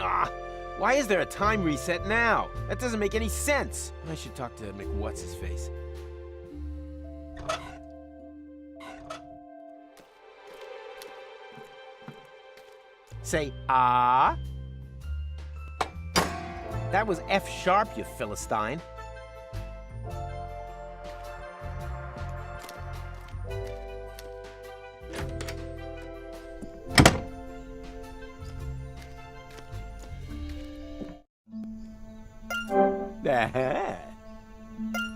Ah, why is there a time reset now? That doesn't make any sense. I should talk to McWhat's-his-face. Say, ah. That was F sharp, you Philistine.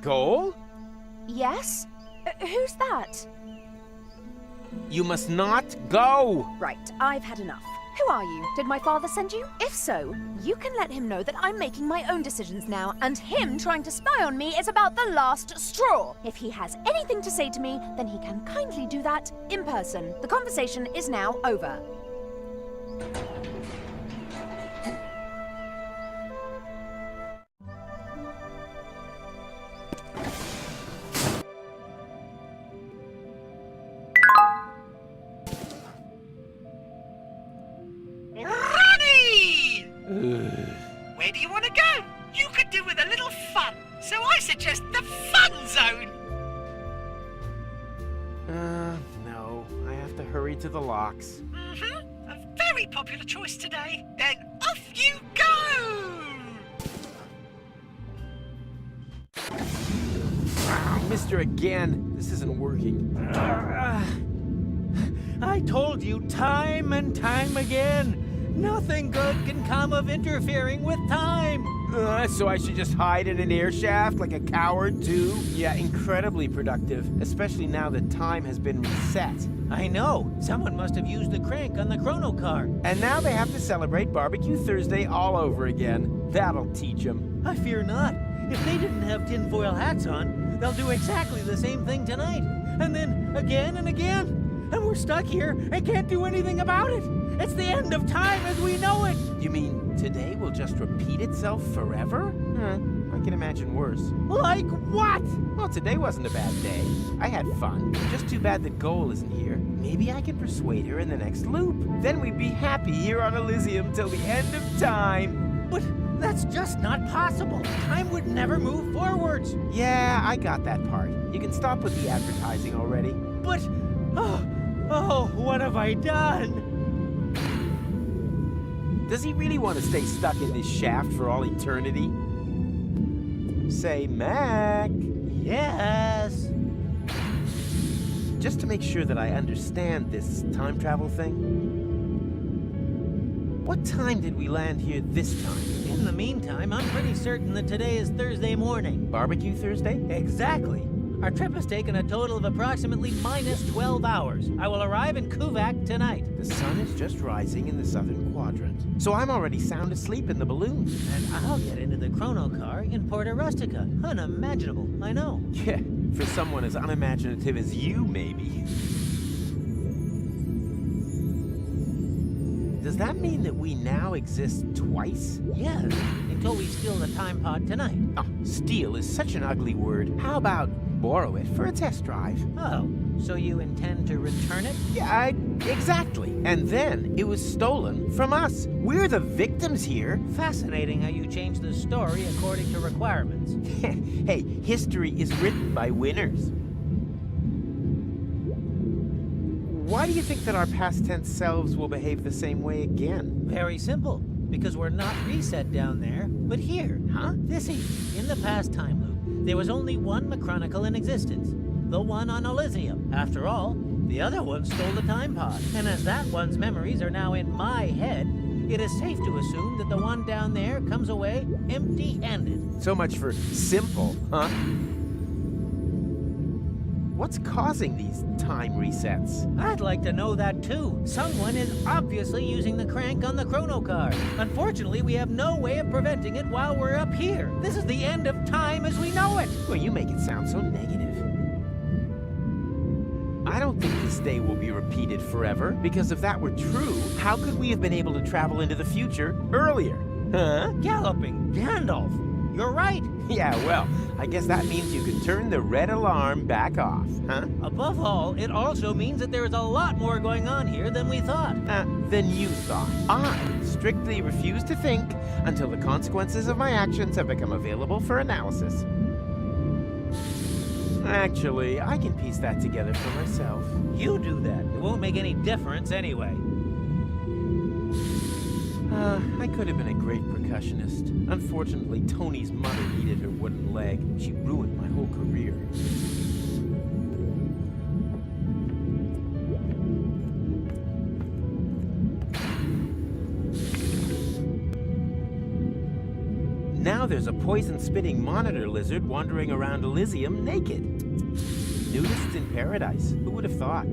Goal? Yes? Who's that? You must not go! Right, I've had enough. Who are you? Did my father send you? If so, you can let him know that I'm making my own decisions now, and him trying to spy on me is about the last straw. If he has anything to say to me, then he can kindly do that in person. The conversation is now over. Where do you want to go? You could do with a little fun, so I suggest the fun zone. No. I have to hurry to the locks. Mm-hmm. A very popular choice today. Then off you go! Missed her again. This isn't working. I told you time and time again. Nothing good can come of interfering with time. So I should just hide in an air shaft like a coward, too? Yeah, incredibly productive, especially now that time has been reset. I know. Someone must have used the crank on the chrono car. And now they have to celebrate Barbecue Thursday all over again. That'll teach them. I fear not. If they didn't have tinfoil hats on, they'll do exactly the same thing tonight. And then again and again. And we're stuck here and can't do anything about it. It's the end of time as we know it. You mean today will just repeat itself forever? I can imagine worse. Like what? Well, today wasn't a bad day. I had fun. Just too bad that Goal isn't here. Maybe I can persuade her in the next loop. Then we'd be happy here on Elysium till the end of time. But that's just not possible. Time would never move forwards. Yeah, I got that part. You can stop with the advertising already. But, oh, what have I done? Does he really want to stay stuck in this shaft for all eternity? Say, Mac. Yes? Just to make sure that I understand this time travel thing. What time did we land here this time? In the meantime, I'm pretty certain that today is Thursday morning. Barbecue Thursday? Exactly. Our trip has taken a total of approximately minus 12 hours. I will arrive in Kuvak tonight. The sun is just rising in the southern quadrant, so I'm already sound asleep in the balloon. And I'll get into the chrono car in Porta Rustica. Unimaginable, I know. Yeah, for someone as unimaginative as you, maybe. Does that mean that we now exist twice? Yes, until we steal the time pod tonight. Oh, steal is such an ugly word. How about borrow it for a test drive? Oh, so you intend to return it? Yeah, exactly. And then it was stolen from us. We're the victims here. Fascinating how you changed the story according to requirements. Hey, history is written by winners. Why do you think that our past tense selves will behave the same way again? Very simple. Because we're not reset down there, but here. Huh? This evening, in the past time loop, there was only one Machronicle in existence. The one on Elysium. After all, the other one stole the time pod. And as that one's memories are now in my head, it is safe to assume that the one down there comes away empty-handed. So much for simple, huh? What's causing these time resets? I'd like to know that too. Someone is obviously using the crank on the chrono car. Unfortunately, we have no way of preventing it while we're up here. This is the end of time as we know it. Well, you make it sound so negative. I don't think this day will be repeated forever, because if that were true, how could we have been able to travel into the future earlier? Huh? Galloping Gandalf. You're right. Yeah, well, I guess that means you can turn the red alarm back off, huh? Above all, it also means that there is a lot more going on here than we thought. Than you thought. I strictly refuse to think until the consequences of my actions have become available for analysis. Actually, I can piece that together for myself. You do that. It won't make any difference anyway. I could have been a great percussionist. Unfortunately, Tony's mother needed her wooden leg. She ruined my whole career. Now there's a poison-spitting monitor lizard wandering around Elysium naked. Nudists in paradise. Who would have thought?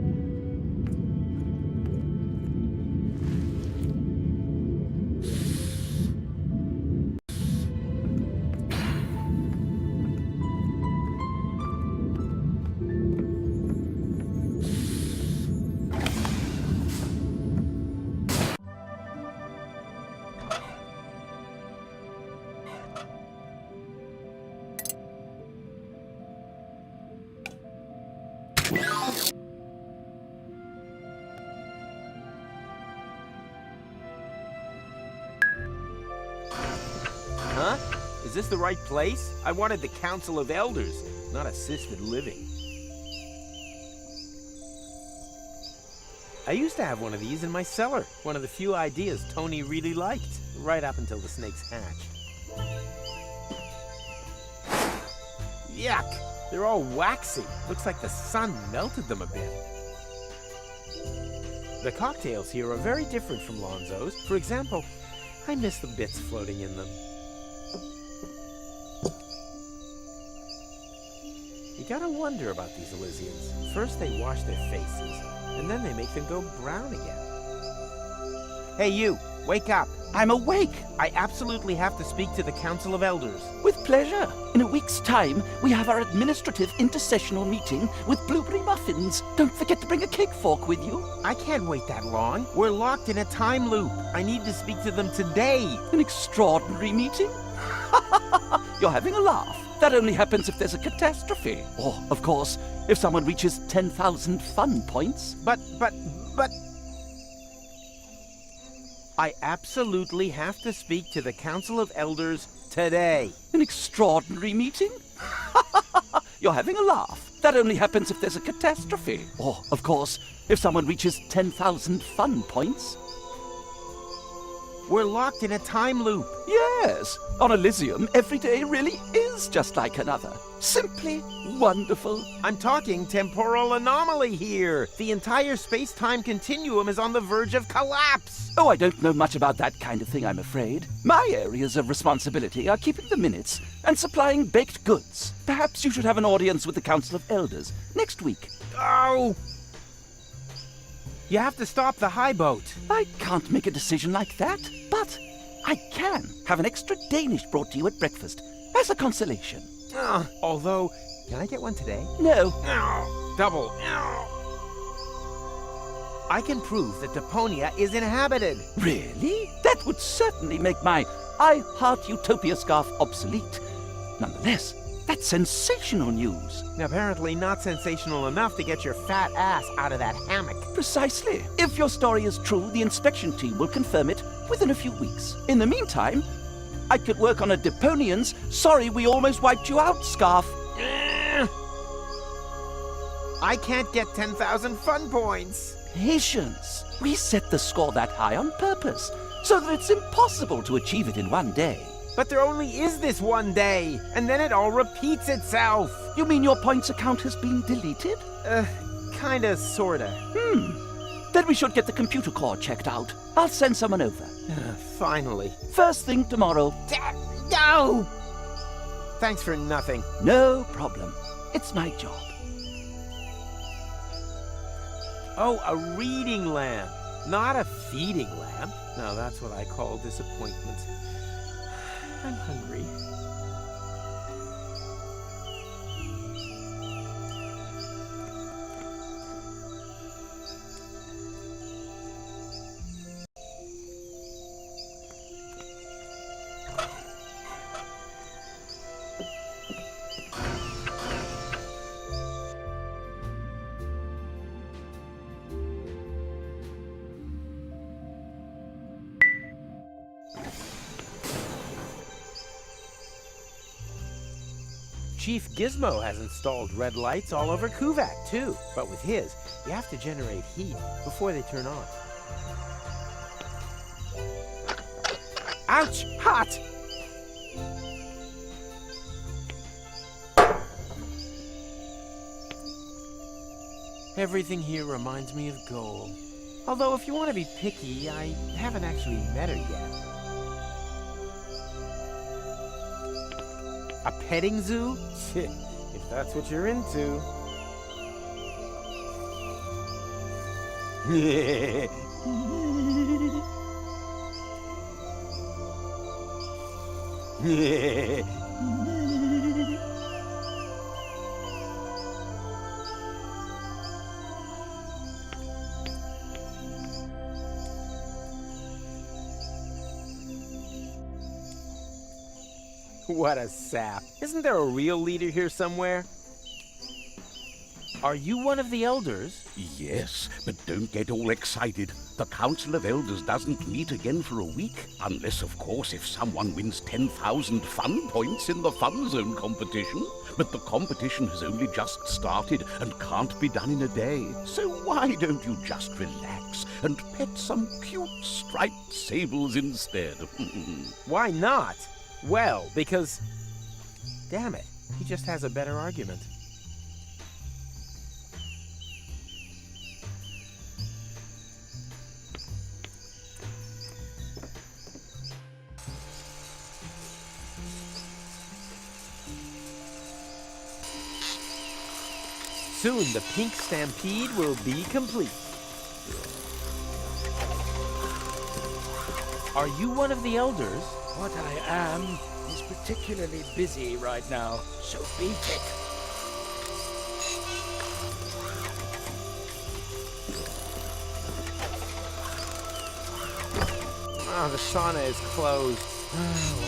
Huh? Is this the right place? I wanted the Council of Elders, not assisted living. I used to have one of these in my cellar. One of the few ideas Tony really liked, right up until the snakes hatched. Yuck! They're all waxy. Looks like the sun melted them a bit. The cocktails here are very different from Lonzo's. For example, I miss the bits floating in them. You gotta wonder about these Elysians. First they wash their faces, and then they make them go brown again. Hey you, wake up! I'm awake. I absolutely have to speak to the Council of Elders. With pleasure. In a week's time, we have our administrative intercessional meeting with blueberry muffins. Don't forget to bring a cake fork with you. I can't wait that long. We're locked in a time loop. I need to speak to them today. An extraordinary meeting? You're having a laugh. That only happens if there's a catastrophe. Or, of course, if someone reaches 10,000 fun points. But... I absolutely have to speak to the Council of Elders today. An extraordinary meeting? You're having a laugh. That only happens if there's a catastrophe. Or, of course, if someone reaches 10,000 fun points. We're locked in a time loop. Yes, on Elysium, every day really is just like another. Simply wonderful. I'm talking temporal anomaly here. The entire space-time continuum is on the verge of collapse. Oh, I don't know much about that kind of thing, I'm afraid. My areas of responsibility are keeping the minutes and supplying baked goods. Perhaps you should have an audience with the Council of Elders next week. Oh! You have to stop the high boat. I can't make a decision like that, but I can have an extra Danish brought to you at breakfast as a consolation. Although, can I get one today? No. Double. I can prove that Deponia is inhabited. Really? That would certainly make my I Heart Utopia scarf obsolete. Nonetheless, that's sensational news. Apparently not sensational enough to get your fat ass out of that hammock. Precisely. If your story is true, the inspection team will confirm it within a few weeks. In the meantime, I could work on a Deponian's sorry we almost wiped you out scarf. I can't get 10,000 fun points. Patience. We set the score that high on purpose, so that it's impossible to achieve it in one day. But there only is this one day, and then it all repeats itself. You mean your points account has been deleted? Kinda, sorta. Then we should get the computer core checked out. I'll send someone over. Finally. First thing tomorrow. No! Thanks for nothing. No problem. It's my job. Oh, a reading lamp, not a feeding lamp. Now that's what I call disappointment. I'm hungry. Chief Gizmo has installed red lights all over Kuvak, too. But with his, you have to generate heat before they turn on. Ouch! Hot! Everything here reminds me of gold. Although, if you want to be picky, I haven't actually met her yet. A petting zoo? If that's what you're into. What a sap. Isn't there a real leader here somewhere? Are you one of the elders? Yes, but don't get all excited. The Council of Elders doesn't meet again for a week. Unless, of course, if someone wins 10,000 fun points in the Fun Zone competition. But the competition has only just started and can't be done in a day. So why don't you just relax and pet some cute striped sables instead? Why not? Well, because... Damn it, he just has a better argument. Soon the pink stampede will be complete. Are you one of the elders? What I am is particularly busy right now, so beat it. Oh, the sauna is closed.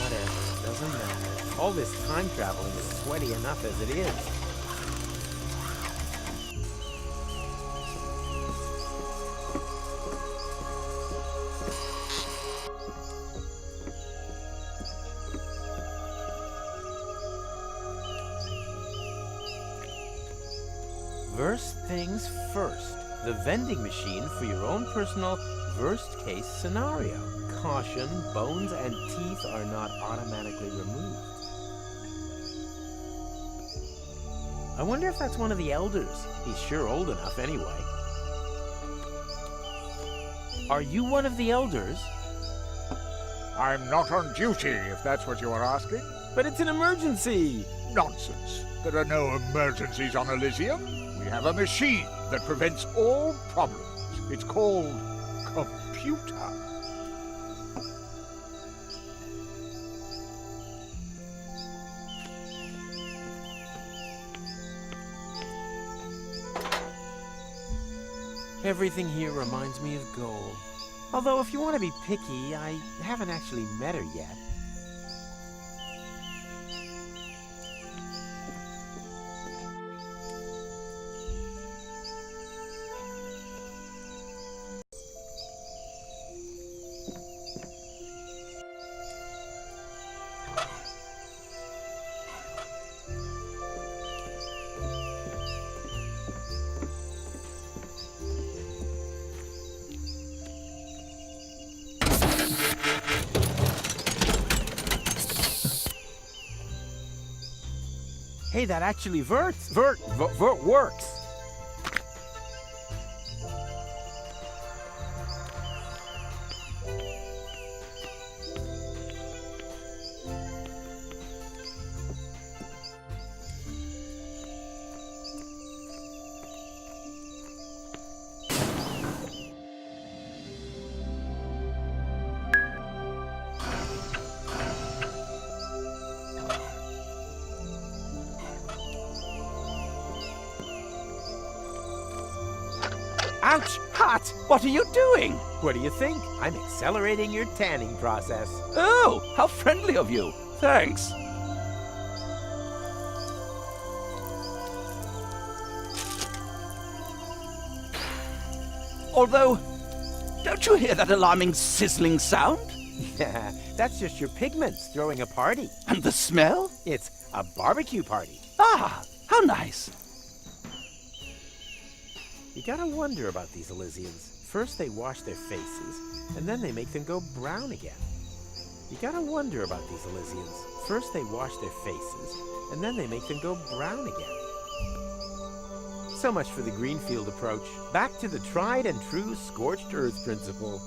Whatever, doesn't matter. All this time traveling is sweaty enough as it is. First things first, the vending machine for your own personal worst-case scenario. Caution, bones and teeth are not automatically removed. I wonder if that's one of the elders. He's sure old enough anyway. Are you one of the elders? I'm not on duty, if that's what you are asking. But it's an emergency! Nonsense. There are no emergencies on Elysium. We have a machine that prevents all problems. It's called computer. Everything here reminds me of gold. Although, if you want to be picky, I haven't actually met her yet. Hey, that actually works. Works. Ouch! Hot! What are you doing? What do you think? I'm accelerating your tanning process. Oh, how friendly of you. Thanks. Although, don't you hear that alarming sizzling sound? Yeah, that's just your pigments throwing a party. And the smell? It's a barbecue party. Ah, how nice. You gotta wonder about these Elysians. First they wash their faces, and then they make them go brown again. You gotta wonder about these Elysians. First they wash their faces, and then they make them go brown again. So much for the Greenfield approach. Back to the tried and true scorched earth principle.